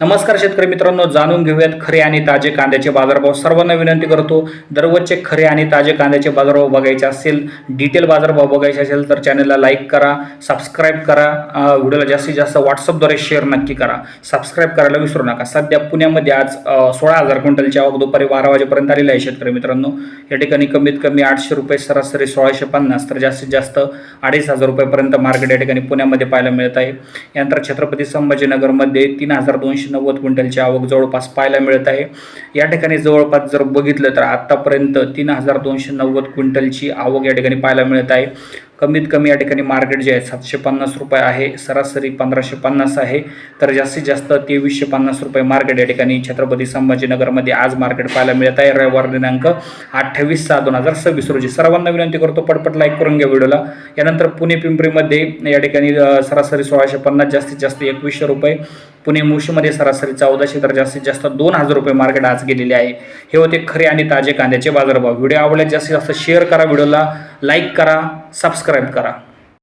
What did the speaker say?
नमस्कार शेतकरी मित्रांनो, जाणून घेऊयात खरे आणि ताजे कांद्याचे बाजारभाव। सर्वांना विनंती करतो, दररोजचे खरे आणि ताजे कांद्याचे बाजारभाव बघायचे असेल, डिटेल बाजारभाव बघायचे असेल तर चॅनलला लाईक करा, सबस्क्राईब करा, व्हिडिओला जास्तीत जास्त व्हॉट्सअपद्वारे शेअर नक्की करा, सबस्क्राईब करायला विसरू नका। सध्या पुण्यामध्ये आज 16,000 क्विंटलची आवक दुपारी 12 वाजेपर्यंत आलेली आहे। शेतकरी मित्रांनो, या ठिकाणी कमीत कमी 800 रुपये, सरासरी 1650 तर जास्तीत जास्त 2,500 रुपयापर्यंत मार्केट या ठिकाणी पुण्यामध्ये पाहायला मिळत आहे। यानंतर छत्रपती संभाजीनगरमध्ये 3,290 क्विंटलची आवक जवळपास पाहायला मिळत आहे। या ठिकाणी जवळपास जर बघितलं तर आतापर्यंत 3,290 क्विंटलची आवक या ठिकाणी पाहायला मिळत आहे। कमीत कमी या ठिकाणी मार्केट जे आहे 750 रुपये आहे, सरासरी 1550 आहे, तर जास्तीत जास्त 2350 रुपये मार्केट या ठिकाणी छत्रपती संभाजीनगरमध्ये आज मार्केट पाहायला मिळत आहे। रविवार दिनांक 28/6/2026 रोजी। सर्वांना विनंती करतो, पटपट लाईक करून घ्या व्हिडिओला। यानंतर पुणे पिंपरीमध्ये या ठिकाणी सरासरी 1650, जास्तीत जास्त 2100 रुपये। पुणे मुळशीमध्ये सरासरी 1400 तर जास्तीत जास्त 2000 रुपये मार्केट आज गेलेले आहे। हे होते खरे आणि ताजे कांद्याचे बाजारभाव। व्हिडिओ आवडल्यास जास्तीत जास्त शेअर करा, व्हिडिओला लाईक करा, सबस्क्राईब करा।